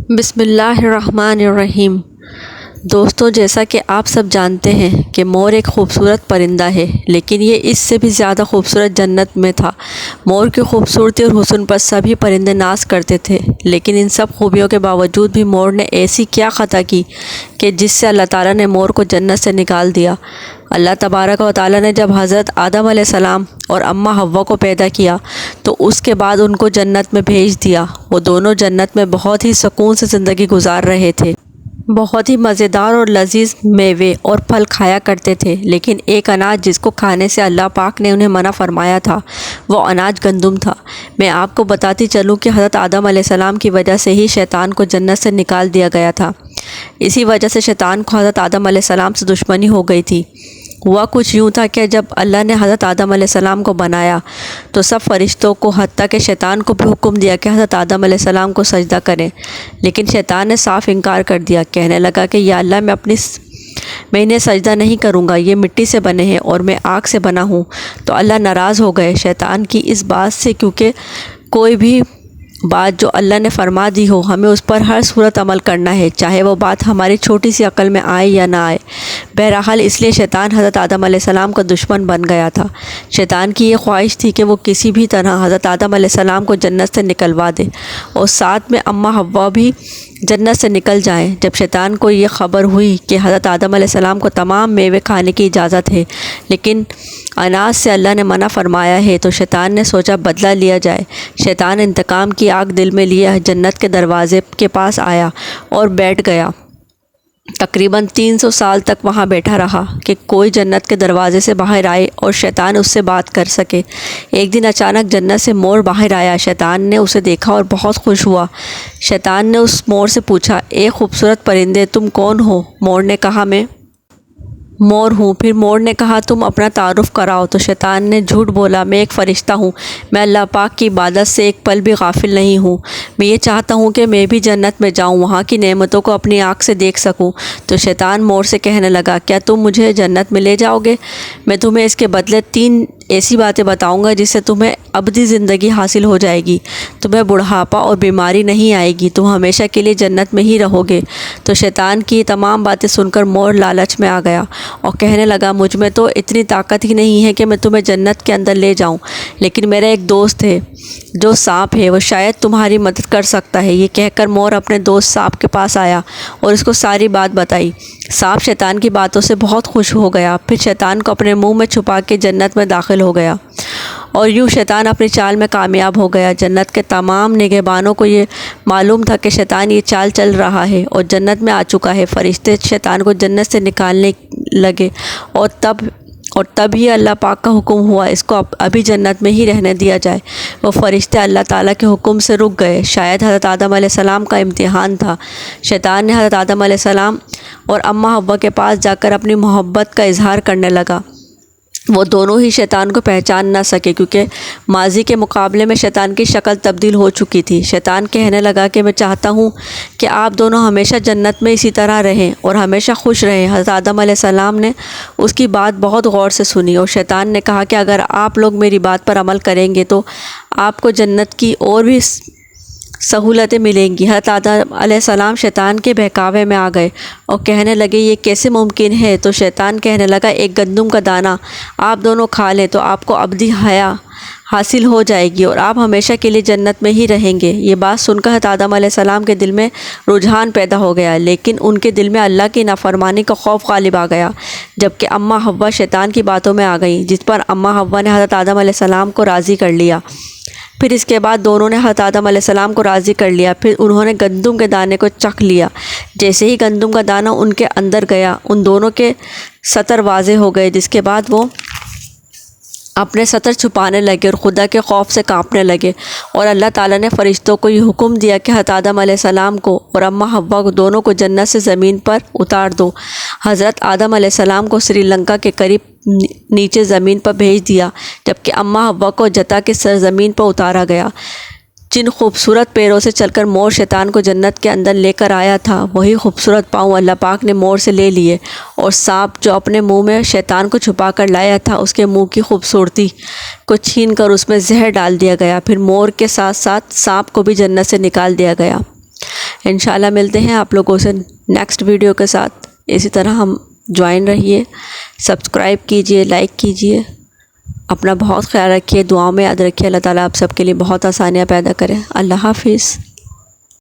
بسم اللہ الرحمن الرحیم۔ دوستوں، جیسا کہ آپ سب جانتے ہیں کہ مور ایک خوبصورت پرندہ ہے، لیکن یہ اس سے بھی زیادہ خوبصورت جنت میں تھا۔ مور کی خوبصورتی اور حسن پر سبھی پرندے ناز کرتے تھے، لیکن ان سب خوبیوں کے باوجود بھی مور نے ایسی کیا خطا کی کہ جس سے اللہ تعالیٰ نے مور کو جنت سے نکال دیا۔ اللہ تبارک و تعالیٰ نے جب حضرت آدم علیہ السلام اور اماں حوا کو پیدا کیا تو اس کے بعد ان کو جنت میں بھیج دیا۔ وہ دونوں جنت میں بہت ہی سکون سے زندگی گزار رہے تھے، بہت ہی مزیدار اور لذیذ میوے اور پھل کھایا کرتے تھے، لیکن ایک اناج جس کو کھانے سے اللہ پاک نے انہیں منع فرمایا تھا، وہ اناج گندم تھا۔ میں آپ کو بتاتی چلوں کہ حضرت آدم علیہ السلام کی وجہ سے ہی شیطان کو جنت سے نکال دیا گیا تھا۔ اسی وجہ سے شیطان کو حضرت آدم علیہ السلام سے دشمنی ہو گئی تھی۔ ہوا کچھ یوں تھا کہ جب اللہ نے حضرت آدم علیہ السلام کو بنایا تو سب فرشتوں کو، حتیٰ کہ شیطان کو بھی حکم دیا کہ حضرت آدم علیہ السلام کو سجدہ کریں، لیکن شیطان نے صاف انکار کر دیا۔ کہنے لگا کہ یا اللہ، میں انہیں سجدہ نہیں کروں گا، یہ مٹی سے بنے ہیں اور میں آگ سے بنا ہوں۔ تو اللہ ناراض ہو گئے شیطان کی اس بات سے، کیونکہ کوئی بھی بات جو اللہ نے فرما دی ہو، ہمیں اس پر ہر صورت عمل کرنا ہے، چاہے وہ بات ہماری چھوٹی سی عقل میں آئے یا نہ آئے۔ بہرحال اس لیے شیطان حضرت آدم علیہ السلام کا دشمن بن گیا تھا۔ شیطان کی یہ خواہش تھی کہ وہ کسی بھی طرح حضرت آدم علیہ السلام کو جنت سے نکلوا دے اور ساتھ میں اماں حوا بھی جنت سے نکل جائیں۔ جب شیطان کو یہ خبر ہوئی کہ حضرت آدم علیہ السلام کو تمام میوے کھانے کی اجازت ہے، لیکن اناج سے اللہ نے منع فرمایا ہے، تو شیطان نے سوچا بدلہ لیا جائے۔ شیطان انتقام کی آگ دل میں لیے جنت کے دروازے کے پاس آیا اور بیٹھ گیا۔ تقریباً 300 سال تک وہاں بیٹھا رہا کہ کوئی جنت کے دروازے سے باہر آئے اور شیطان اس سے بات کر سکے۔ ایک دن اچانک جنت سے مور باہر آیا۔ شیطان نے اسے دیکھا اور بہت خوش ہوا۔ شیطان نے اس مور سے پوچھا، اے خوبصورت پرندے، تم کون ہو؟ مور نے کہا، میں مور ہوں۔ پھر مور نے کہا، تم اپنا تعارف کراؤ۔ تو شیطان نے جھوٹ بولا، میں ایک فرشتہ ہوں، میں اللہ پاک کی عبادت سے ایک پل بھی غافل نہیں ہوں، میں یہ چاہتا ہوں کہ میں بھی جنت میں جاؤں، وہاں کی نعمتوں کو اپنی آنکھ سے دیکھ سکوں۔ تو شیطان مور سے کہنے لگا، کیا تم مجھے جنت میں لے جاؤ گے؟ میں تمہیں اس کے بدلے 3 ایسی باتیں بتاؤں گا جس سے تمہیں ابدی زندگی حاصل ہو جائے گی، تمہیں بڑھاپا اور بیماری نہیں آئے گی، تم ہمیشہ کے لیے جنت میں ہی رہو گے۔ تو شیطان کی تمام باتیں سن کر مور لالچ میں آ گیا اور کہنے لگا، مجھ میں تو اتنی طاقت ہی نہیں ہے کہ میں تمہیں جنت کے اندر لے جاؤں، لیکن میرا ایک دوست ہے جو سانپ ہے، وہ شاید تمہاری مدد کر سکتا ہے۔ یہ کہہ کر مور اپنے دوست سانپ کے پاس آیا اور اس کو ساری بات بتائی۔ سانپ شیطان کی باتوں سے بہت خوش ہو گیا، پھر شیطان کو اپنے منہ میں چھپا کے جنت میں داخل ہو گیا اور یوں شیطان اپنی چال میں کامیاب ہو گیا۔ جنت کے تمام نگہبانوں کو یہ معلوم تھا کہ شیطان یہ چال چل رہا ہے اور جنت میں آ چکا ہے۔ فرشتے شیطان کو جنت سے نکالنے لگے اور تب ہی اللہ پاک کا حکم ہوا، اس کو ابھی جنت میں ہی رہنے دیا جائے۔ وہ فرشتے اللہ تعالیٰ کے حکم سے رک گئے۔ شاید حضرت آدم علیہ السلام کا امتحان تھا۔ شیطان نے حضرت آدم علیہ السلام اور اماں حوا کے پاس جا کر اپنی محبت کا اظہار کرنے لگا۔ وہ دونوں ہی شیطان کو پہچان نہ سکے، کیونکہ ماضی کے مقابلے میں شیطان کی شکل تبدیل ہو چکی تھی۔ شیطان کہنے لگا کہ میں چاہتا ہوں کہ آپ دونوں ہمیشہ جنت میں اسی طرح رہیں اور ہمیشہ خوش رہیں۔ حضرت آدم علیہ السلام نے اس کی بات بہت غور سے سنی اور شیطان نے کہا کہ اگر آپ لوگ میری بات پر عمل کریں گے تو آپ کو جنت کی اور بھی سہولتیں ملیں گی۔ حضرت آدم علیہ السلام شیطان کے بہکاوے میں آ گئے اور کہنے لگے، یہ کیسے ممکن ہے؟ تو شیطان کہنے لگا، ایک گندم کا دانہ آپ دونوں کھا لیں تو آپ کو ابدی حیات حاصل ہو جائے گی اور آپ ہمیشہ کے لیے جنت میں ہی رہیں گے۔ یہ بات سن کر حضرت آدم علیہ السلام کے دل میں رجحان پیدا ہو گیا، لیکن ان کے دل میں اللہ کی نافرمانی کا خوف غالب آ گیا۔ جبکہ اماں حوا شیطان کی باتوں میں آ گئیں، جس پر اماں حوا نے حضرت آدم علیہ السلام کو راضی کر لیا۔ پھر اس کے بعد دونوں نے حضرت آدم علیہ السلام کو راضی کر لیا۔ پھر انہوں نے گندم کے دانے کو چکھ لیا۔ جیسے ہی گندم کا دانہ ان کے اندر گیا، ان دونوں کے سطر واضح ہو گئے، جس کے بعد وہ اپنے سطر چھپانے لگے اور خدا کے خوف سے کانپنے لگے۔ اور اللہ تعالیٰ نے فرشتوں کو یہ حکم دیا کہ حضرت آدم علیہ السلام کو اور اماں حوا کو دونوں کو جنت سے زمین پر اتار دو۔ حضرت آدم علیہ السلام کو سری لنکا کے قریب نیچے زمین پر بھیج دیا، جبکہ اماں حوا کو جتا کے سرزمین پر اتارا گیا۔ جن خوبصورت پیروں سے چل کر مور شیطان کو جنت کے اندر لے کر آیا تھا، وہی خوبصورت پاؤں اللہ پاک نے مور سے لے لیے، اور سانپ جو اپنے منہ میں شیطان کو چھپا کر لایا تھا، اس کے منہ کی خوبصورتی کو چھین کر اس میں زہر ڈال دیا گیا۔ پھر مور کے ساتھ ساتھ سانپ کو بھی جنت سے نکال دیا گیا۔ انشاءاللہ ملتے ہیں آپ لوگوں سے نیکسٹ ویڈیو کے ساتھ. اسی طرح ہم جوائن رہیے، سبسکرائب کیجئے، لائک کیجئے. اپنا بہت خیال رکھیے، دعاؤں میں یاد رکھیے. اللہ تعالیٰ آپ سب کے لیے بہت آسانیاں پیدا کرے. اللہ حافظ.